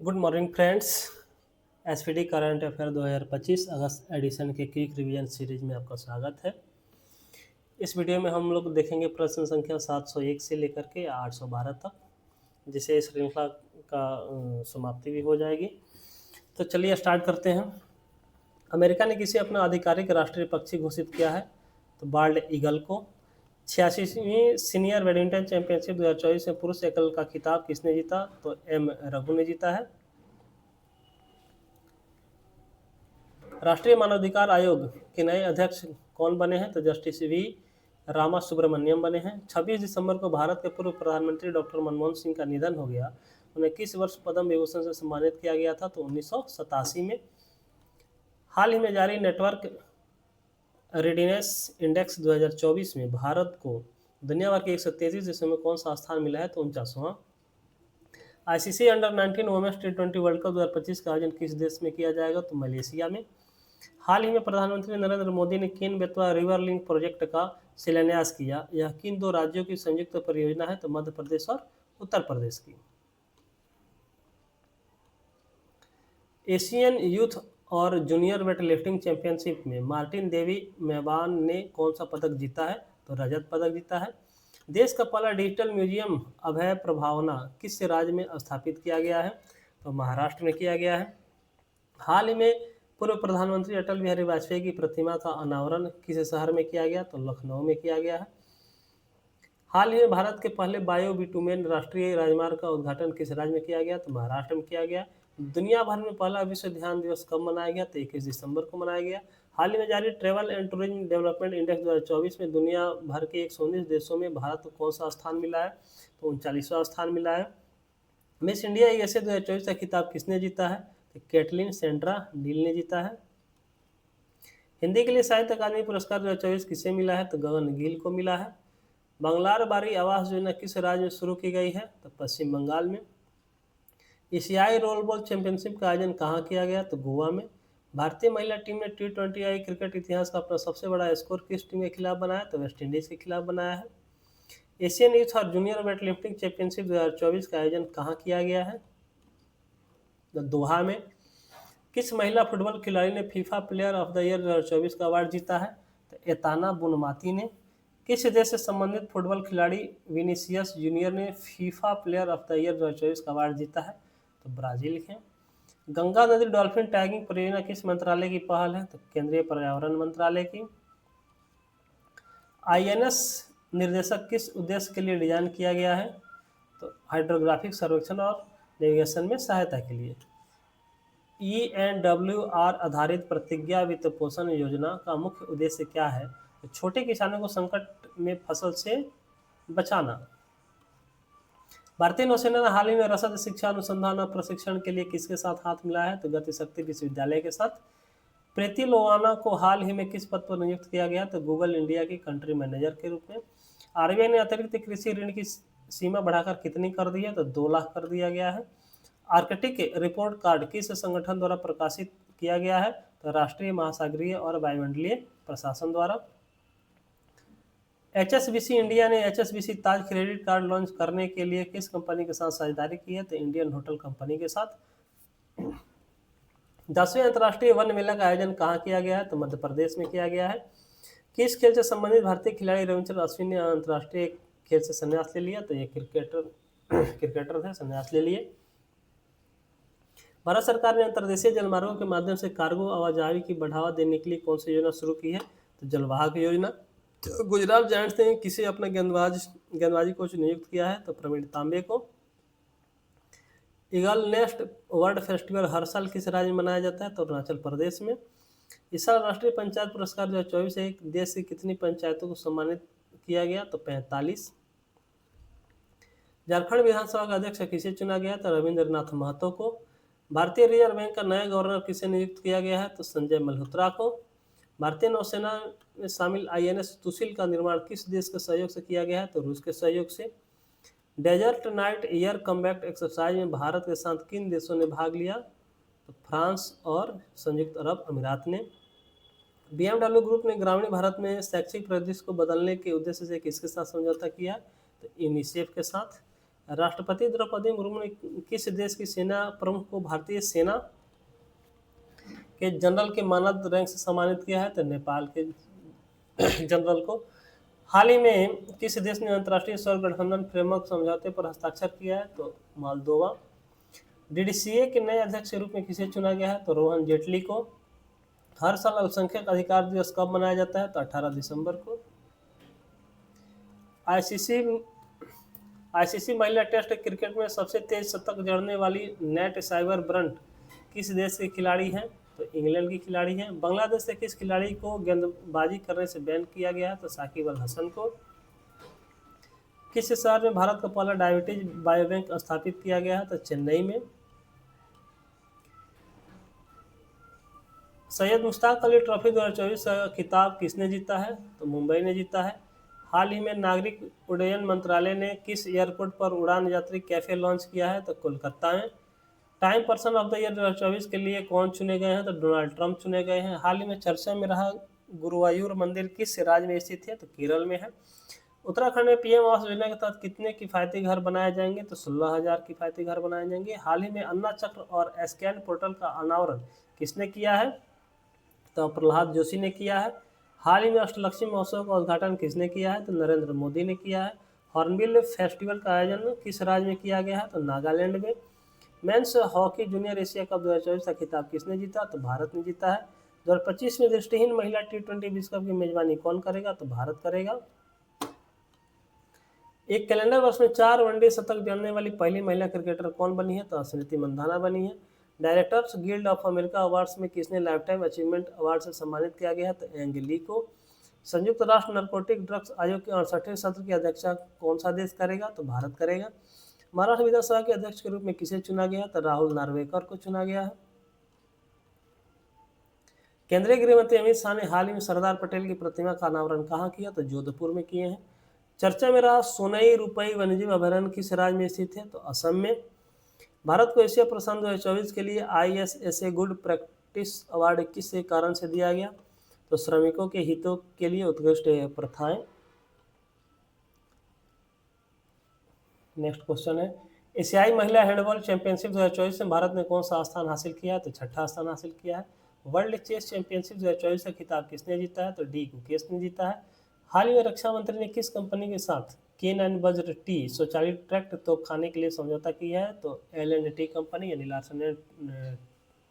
Good morning friends. SPD current affair 2025 अगस्त addition के quick revision series में आपका स्वागत है। इस वीडियो में हम लोग देखेंगे प्रश्न संख्या 701 से लेकर के 812 तक, जिसे इस श्रृंखला का समाप्ति भी हो जाएगी। तो चलिए स्टार्ट करते हैं। अमेरिका ने किसे अपना आधिकारिक राष्ट्रीय पक्षी घोषित किया है? तो बाल्ड ईगल को। 86वीं सीनियर बैडमिंटन चैंपियनशिप 2024 में पुरुष एकल का खिताब किसने जीता? तो एम रघु ने जीता है। राष्ट्रीय मानवाधिकार आयोग के नए अध्यक्ष कौन बने हैं? तो जस्टिस वी रामा सुब्रमण्यम बने हैं। 26 दिसंबर को भारत के पूर्व प्रधानमंत्री डॉक्टर मनमोहन सिंह का निधन हो गया। उन्हें किस वर्ष पद्म विभूषण से सम्मानित किया गया था? तो 1987 में। हाल ही में जारी नेटवर्क रेडिनेस इंडेक्स 2024 में भारत को दुनिया भर के 133 देशों में कौन सा स्थान मिला है? तो 49वां। ICC under 19 women's T20 world cup 2025 का आयोजन किस देश में किया जाएगा? तो मलेशिया में। हाल ही में प्रधानमंत्री नरेंद्र मोदी ने Ken Betwa river link project का शिलान्यास किया। यह किन दो राज्यों की संयुक्त परियोजना है? तो मध्य प्रदेश और उत्तर प्रदेश की। एशियन यूथ और जूनियर वेट लिफ्टिंग चैंपियनशिप में मार्टिन देवी मेहबान ने कौन सा पदक जीता है? तो रजत पदक जीता है। देश का पहला डिजिटल म्यूजियम अभय प्रभावना किस राज्य में स्थापित किया गया है? तो महाराष्ट्र में किया गया है। हाल ही में पूर्व प्रधानमंत्री अटल बिहारी वाजपेयी की प्रतिमा का अनावरण किस शहर में किया गया? तो लखनऊ में किया गया है। हाल ही में भारत के पहले बायो बिटुमेन राष्ट्रीय राजमार्ग का उद्घाटन किस राज्य में किया गया? तो महाराष्ट्र में किया गया। दुनिया भर में पहला विश्व ध्यान दिवस कब मनाया गया? तो 21 दिसंबर को मनाया गया। हाल ही में जारी travel and tourism development index 2024 में दुनिया भर के 119 देशों में भारत को कौन सा स्थान मिला है? तो 39वां स्थान मिला है। मिस इंडिया यूएसए 2024 का खिताब किसने जीता है? तो कैटलिन सेंड्रा नील ने जीता है। हिंदी के लिए साहित्य अकादमी पुरस्कार 2024 किसे मिला है? तो गगन गिल को मिला है। बंगलार बारी आवास योजना किस राज्य में शुरू की गई है? तो पश्चिम बंगाल में। एशियाई रोल बॉल चैंपियनशिप का आयोजन कहाँ किया गया? तो गोवा में। भारतीय महिला टीम ने T20 क्रिकेट इतिहास का अपना सबसे बड़ा स्कोर किस टीम के खिलाफ बनाया? तो वेस्ट इंडीज के खिलाफ बनाया है। एशियन यूथ और जूनियर वेट लिफ्टिंग चैंपियनशिप 2024 का आयोजन कहाँ किया गया है? तो दोहा में। किस महिला फुटबॉल खिलाड़ी ने FIFA player of the year 2024 का अवार्ड जीता है? तो एताना बुनमाती ने। किस देश से संबंधित फुटबॉल खिलाड़ी विनीसियस जूनियर ने FIFA player of the year 2024 का अवार्ड जीता है? तो ब्राजील के। गंगा नदी डॉल्फिन टैगिंग परियोजना किस मंत्रालय की पहल है? तो केंद्रीय पर्यावरण मंत्रालय की। आईएनएस निर्देशक किस उद्देश्य के लिए डिजाइन किया गया है? तो हाइड्रोग्राफिक सर्वेक्षण और नेविगेशन में सहायता के लिए। ENWR आधारित प्रतिज्ञा वित्त पोषण योजना का मुख्य उद्देश्य क्या है? तो छोटे किसानों को संकट में फसल से बचाना। भारतीय नौसेना ने हाल ही में रसद शिक्षा अनुसंधान और प्रशिक्षण के लिए किसके साथ हाथ मिलाया है? तो गतिशक्ति विश्वविद्यालय के साथ। प्रीति लोवाना को हाल ही में किस पद पर नियुक्त किया गया? तो गूगल इंडिया की कंट्री मैनेजर के रूप में। आरबीआई ने अतिरिक्त कृषि ऋण की सीमा बढ़ाकर कितनी कर दी है? तो 2 लाख कर दिया गया है। आर्कटिक रिपोर्ट कार्ड किस संगठन द्वारा प्रकाशित किया गया है? तो राष्ट्रीय महासागरीय और वायुमंडलीय प्रशासन द्वारा। HSBC इंडिया ने HSBC ताज क्रेडिट कार्ड लॉन्च करने के लिए किस कंपनी के साथ साझेदारी की है? तो इंडियन होटल कंपनी के साथ। 10वें अंतर्राष्ट्रीय वन मेला का आयोजन कहाँ किया गया है? तो मध्य प्रदेश में किया गया है। किस खेल से संबंधित भारतीय खिलाड़ी रविचंद्रन अश्विन ने अंतर्राष्ट्रीय खेल से संन्यास ले लिया? तो ये क्रिकेटर थे, संन्यास ले लिए। भारत सरकार ने अंतर्देशीय जलमार्गों के माध्यम से कार्गो आवाजाही की बढ़ावा देने के लिए कौन सी योजना शुरू की है? तो जलवाहक योजना। गुजरात जायंट्स ने किसे अपना गेंदबाजी कोच नियुक्त किया है? तो प्रवीण तांबे को। ईगल नेस्ट वर्ल्ड फेस्टिवल हर साल किस राज्य में मनाया जाता है? तो अरुणाचल प्रदेश में। इस साल राष्ट्रीय पंचायत पुरस्कार 2024 एक देश की कितनी पंचायतों को सम्मानित किया गया? तो 45। झारखंड विधानसभा का अध्यक्ष किसे चुना गया? तो रविंद्रनाथ महतो को। भारतीय रिजर्व बैंक का नया गवर्नर किसे नियुक्त किया गया है? तो संजय मल्होत्रा को। भारतीय नौसेना में शामिल INS तुसिल का निर्माण किस देश के सहयोग से किया गया है? तो रूस के सहयोग से। Desert Knight air combat exercise में भारत के साथ किन देशों ने भाग लिया? तो फ्रांस और संयुक्त अरब अमीरात ने। BMW ग्रुप ने ग्रामीण भारत में शैक्षिक परिदृश्य को बदलने के उद्देश्य से किसके साथ समझौता किया? तो यूनिसेफ के साथ। राष्ट्रपति द्रौपदी मुर्मू ने किस देश की सेना प्रमुख को भारतीय सेना के जनरल के मानद रैंक से सम्मानित किया है? तो नेपाल के जनरल को। हाल ही में किस देश ने अंतर्राष्ट्रीय सौर गठबंधन फ्रेमवर्क समझौते पर हस्ताक्षर किया है? तो मोल्दोवा। डीडीसीए के नए अध्यक्ष के रूप में किसे चुना गया है? तो रोहन जेटली को। हर साल अल्पसंख्यक अधिकार दिवस कब मनाया जाता है? तो 18 दिसंबर को। आईसीसी महिला टेस्ट क्रिकेट में सबसे तेज शतक जड़ने वाली नेट साइबर ब्रंट किस देश के खिलाड़ी हैं? तो इंग्लैंड की खिलाड़ी हैं। बांग्लादेश से किस खिलाड़ी को गेंदबाजी करने से बैन किया गया है? तो साकिब अल हसन को। किस शहर में भारत का पहला डायबिटीज बायोबैंक स्थापित किया गया है? तो चेन्नई में। सैयद मुश्ताक अली ट्रॉफी 2024 का खिताब किसने जीता है? तो मुंबई ने जीता है। हाल ही में नागरिक उड्डयन मंत्रालय ने किस एयरपोर्ट पर उड़ान यात्री कैफे लॉन्च किया है? तो कोलकाता में। Time person of the year 2024 के लिए कौन चुने गए हैं? तो डोनाल्ड ट्रंप चुने गए हैं। हाल ही में चर्चा में रहा गुरुवायूर मंदिर किस राज्य में स्थित है? तो केरल में है। उत्तराखंड में पीएम आवास योजना के तहत कितने किफ़ायती घर बनाए जाएंगे? तो 16,000 किफ़ायती घर बनाए जाएंगे। हाल ही में अन्ना चक्र और स्कैन पोर्टल का अनावरण किसने किया है? तो प्रहलाद जोशी ने किया है। हाल ही में अष्टलक्ष्मी महोत्सव का उद्घाटन किसने किया है? तो नरेंद्र मोदी ने किया है। हॉर्नबिल फेस्टिवल का आयोजन किस राज्य में किया गया है? तो नागालैंड में। Men's hockey junior Asia cup 2024 का खिताब किसने जीता? तो भारत ने जीता है। 2025 में दृष्टिहीन महिला T20 विश्व कप की मेजबानी कौन करेगा? तो भारत करेगा। एक कैलेंडर वर्ष में 4 वनडे शतक जड़ने वाली पहली महिला क्रिकेटर कौन बनी है? तो स्मृति मंधाना बनी है। Directors guild of America awards में किसने लाइफटाइम अचीवमेंट अवार्ड से सम्मानित किया गया है? तो एंग ली को। संयुक्त राष्ट्र नारकोटिक ड्रग्स आयोग के 68वें सत्र की अध्यक्षता कौन सा देश करेगा? तो भारत करेगा। महाराष्ट्र विधानसभा के अध्यक्ष के रूप में किसे चुना गया? तो राहुल नार्वेकर को चुना गया है। केंद्रीय गृह मंत्री अमित शाह ने हाल ही में सरदार पटेल की प्रतिमा का अनावरण कहाँ किया? तो जोधपुर में किए हैं। चर्चा में रहा सोनई रुपई वन्यजीव अभयारण्य किस राज्य में स्थित है? तो असम में। भारत को एशिया प्रशांत 2024 के लिए ISSA गुड प्रैक्टिस अवार्ड किस कारण से दिया गया? तो श्रमिकों के हितों के लिए उत्कृष्ट प्रथाएं। नेक्स्ट क्वेश्चन है, एशियाई महिला हैंडबॉल चैंपियनशिप 2024 में भारत ने कौन सा स्थान हासिल किया है? तो छठा स्थान हासिल किया है। वर्ल्ड चेस चैंपियनशिप 2024 का खिताब किसने जीता है? तो डी गुकेश ने जीता है। हाल ही में रक्षा मंत्री ने किस कंपनी के साथ K9 वज्र टी स्वचालित ट्रैक्ट तोपखाने के लिए समझौता किया है? तो L&T कंपनी यानी लार्सन एंड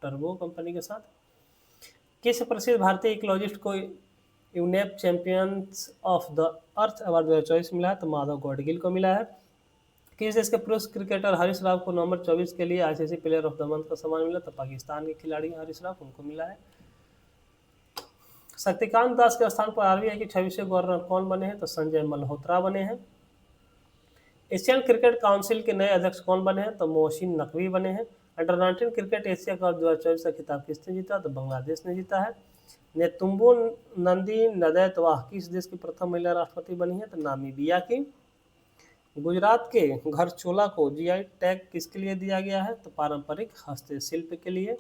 टर्बो कंपनी के साथ। किस प्रसिद्ध भारतीय इकोलॉजिस्ट को UNEP champions of the earth award 2024 मिला है? तो माधव गौडगिल को मिला है। किस देश के पुरुष क्रिकेटर हरीश राव को नवंबर 24 के लिए ICC player of the month का सम्मान मिला? तो पाकिस्तान के खिलाड़ी हरीश राव, उनको मिला है। शक्तिकांत दास के स्थान पर RBI के 26वें गवर्नर कौन बने हैं? तो संजय मल्होत्रा बने हैं। एशियन क्रिकेट काउंसिल के नए अध्यक्ष कौन बने हैं? तो मोहसिन नकवी बने हैं। अंडर-19 क्रिकेट एशिया कप 2024 का खिताब किसने जीता? तो बांग्लादेश ने जीता है। नेतुम्बो नंदी नदैतवाह किस देश की प्रथम महिला राष्ट्रपति बनी है? तो नामीबिया की। गुजरात के घरचोला को GI टैग किसके लिए दिया गया है? तो पारंपरिक हस्तशिल्प के लिए।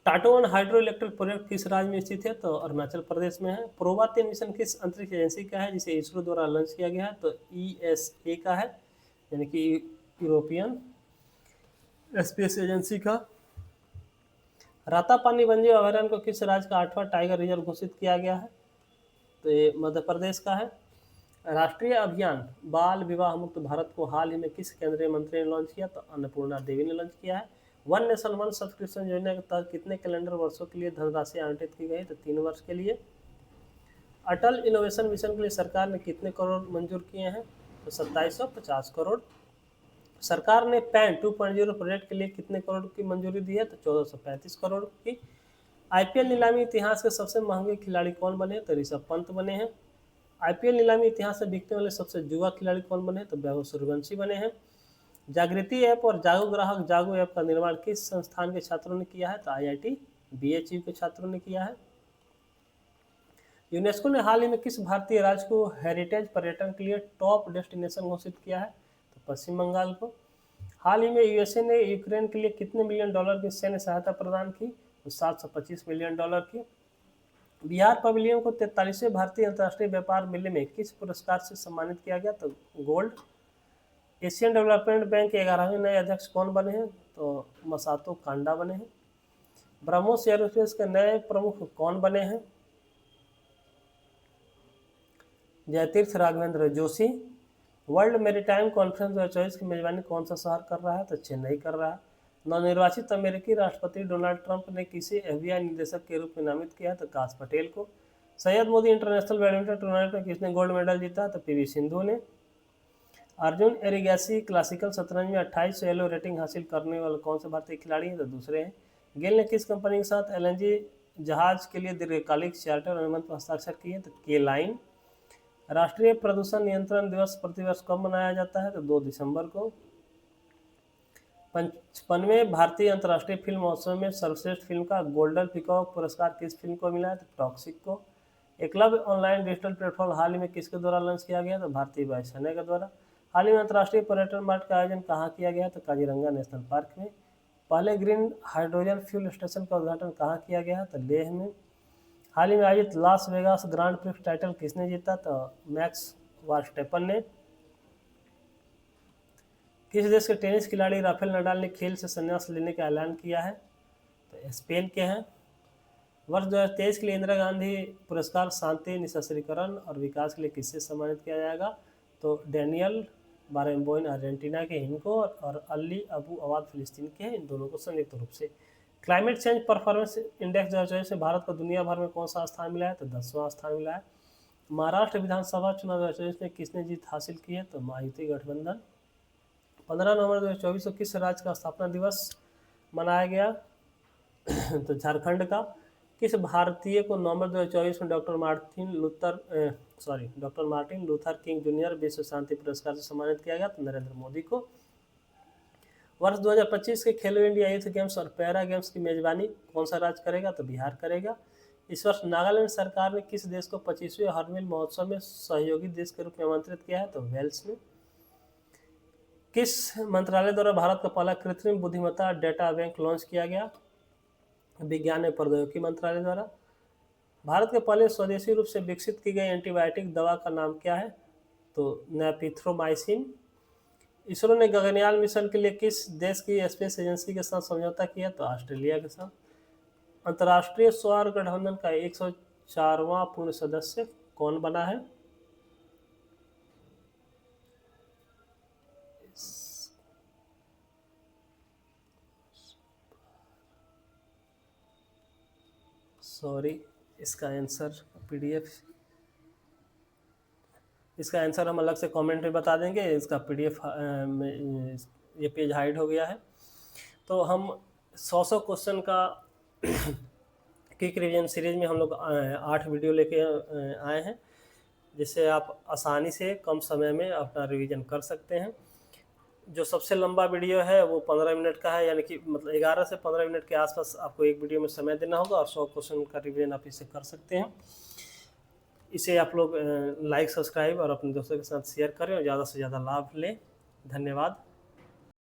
टाटोवन हाइड्रो इलेक्ट्रिक प्रोजेक्ट किस राज्य में स्थित है? तो अरुणाचल प्रदेश में है। प्रोवा 3 मिशन किस अंतरिक्ष एजेंसी का है जिसे इसरो द्वारा लॉन्च किया गया है? तो ESA का है, यानी कि यूरोपियन स्पेस एजेंसी का। रातापानी वन्यजीव अभयारण्य को किस राज्य का 8वां टाइगर रिजर्व घोषित किया गया है? तो ये मध्य प्रदेश का है। राष्ट्रीय अभियान बाल विवाह मुक्त भारत को हाल ही में किस केंद्रीय मंत्री ने लॉन्च किया? तो अन्नपूर्णा देवी ने लॉन्च किया है। वन नेशन वन सब्सक्रिप्शन योजना के तहत कितने कैलेंडर वर्षों के लिए धनराशि आवंटित की गई? तो 3 वर्ष के लिए। अटल इनोवेशन मिशन के लिए सरकार ने कितने करोड़ मंजूर किए हैं? तो 2750 करोड़। सरकार ने पैन 2.0 प्रोजेक्ट के लिए कितने करोड़ की मंजूरी दी है? तो 1435 करोड़ की। IPL नीलामी इतिहास के सबसे महंगे खिलाड़ी कौन बने? तो ऋषभ पंत बने हैं। IPL नीलामी इतिहास में बिकने वाले सबसे युवा खिलाड़ी कौन बने? तो वैभव सूर्यवंशी बने हैं। जागृति ऐप और जागो ग्राहक जागो ऐप का निर्माण किस संस्थान के छात्रों ने किया है? तो IIT BHU के छात्रों ने किया है। यूनेस्को ने हाल ही में किस भारतीय राज्य को हेरिटेज पर्यटन के लिए टॉप डेस्टिनेशन घोषित किया है? तो पश्चिम बंगाल को। हाल ही में USA ने यूक्रेन के लिए कितने $1 मिलियन की सैन्य सहायता प्रदान की? तो $725 मिलियन की। बिहार पवेलियन को 43वें भारतीय अंतर्राष्ट्रीय व्यापार मेले में किस पुरस्कार से सम्मानित किया गया? तो गोल्ड। एशियन डेवलपमेंट बैंक के 11वें नए अध्यक्ष कौन बने हैं? तो मसातो कांडा बने हैं। ब्रह्मोस एयरोस्पेस के नए प्रमुख कौन बने हैं? Jayateerth Raghavendra Joshi. World Maritime Conference 2024 की मेजबानी कौन सा शहर कर रहा है? तो चेन्नई कर रहा है। नवनिर्वाचित अमेरिकी राष्ट्रपति डोनाल्ड ट्रंप ने किसे एफबीआई निदेशक के रूप में नामित किया? तो काश पटेल को। Syed Modi international badminton tournament में किसने गोल्ड मेडल जीता? तो पीवी सिंधु ने। अर्जुन एरिगैसी क्लासिकल शतरंज में 28 येलो रेटिंग हासिल करने वाले कौन से भारतीय खिलाड़ी हैं? तो दूसरे हैं। गेल ने किस कंपनी के साथ एलएनजी जहाज के लिए दीर्घकालिक चार्टर अनुबंध पर हस्ताक्षर किए? तो के लाइन। राष्ट्रीय प्रदूषण नियंत्रण दिवस प्रतिवर्ष कब मनाया जाता है? तो 2 दिसंबर को। 55वें भारतीय अंतर्राष्ट्रीय फिल्म महोत्सव में सर्वश्रेष्ठ फिल्म का गोल्डन पिकॉक पुरस्कार किस फिल्म को मिला है? तो टॉक्सिक को। एकलव्य ऑनलाइन डिजिटल प्लेटफॉर्म हाल ही में किसके द्वारा लॉन्च किया गया? तो भारतीय वायुसेना के द्वारा। हाल ही में अंतर्राष्ट्रीय पर्यटन मार्ट का आयोजन कहाँ किया गया? तो काजीरंगा नेशनल पार्क में। पहले ग्रीन हाइड्रोजन फ्यूल स्टेशन का उद्घाटन कहाँ किया गया? तो लेह में। हाल ही में आयोजित Las Vegas grand prix title किसने जीता? तो मैक्स वर्स्टेपन ने। किस देश के टेनिस खिलाड़ी राफेल नडाल ने खेल से संन्यास लेने का ऐलान किया है? तो स्पेन के हैं। वर्ष 2023 के लिए इंदिरा गांधी पुरस्कार शांति निःशस्त्रीकरण और विकास के लिए किससे सम्मानित किया जाएगा? तो डैनियल बारेम्बोइन अर्जेंटीना के इनको और अली अबू अवाद फिलिस्तीन के हैं, इन दोनों को संयुक्त रूप से। क्लाइमेट चेंज परफॉर्मेंस इंडेक्स 2024 से भारत को दुनिया भर में कौन सा स्थान मिला है? तो 10वां स्थान मिला है। महाराष्ट्र विधानसभा चुनाव 2024 में किसने जीत हासिल की है? तो महायुति गठबंधन। 15 नवंबर 2024 को किस राज्य का स्थापना दिवस मनाया गया? तो झारखंड का। किस भारतीय को नवंबर 2024 में doctor Martin Luther king junior विश्व शांति पुरस्कार से सम्मानित किया गया? तो नरेंद्र मोदी को। वर्ष 2025 के खेलो इंडिया यूथ गेम्स और पैरा गेम्स की मेजबानी कौन सा राज्य करेगा? तो बिहार करेगा। इस वर्ष नागालैंड सरकार ने किस देश को 25वें हॉर्नबिल महोत्सव में सहयोगी देश के रूप में आमंत्रित किया है? तो वेल्स में। किस मंत्रालय द्वारा भारत का पहला कृत्रिम बुद्धिमत्ता डेटा बैंक लॉन्च किया गया? विज्ञान एवं प्रौद्योगिकी मंत्रालय द्वारा। भारत के पहले स्वदेशी रूप से विकसित की गई एंटीबायोटिक दवा का नाम क्या है? तो नेपिथ्रोमाइसिन। इसरो ने गगनयान मिशन के लिए किस देश की स्पेस एजेंसी के साथ समझौता किया? तो ऑस्ट्रेलिया के साथ। अंतर्राष्ट्रीय सौर गठबंधन का 104वां पूर्ण सदस्य कौन बना है? सॉरी, इसका आंसर हम अलग से कमेंट में बता देंगे। इसका पीडीएफ में ये पेज हाइड हो गया है। तो हम 100 क्वेश्चन का क्विक रिवीजन सीरीज में हम लोग 8 वीडियो लेके आए हैं, जिससे आप आसानी से कम समय में अपना रिवीजन कर सकते हैं। जो सबसे लंबा वीडियो है वो 15 मिनट का है, यानी कि मतलब 11 से 15 मिनट के आसपास आपको एक वीडियो में समय देना होगा और 100 क्वेश्चन का रिवीजन आप इसे कर सकते हैं। इसे आप लोग लाइक, सब्सक्राइब और अपने दोस्तों के साथ शेयर करें और ज़्यादा से ज़्यादा लाभ लें। धन्यवाद।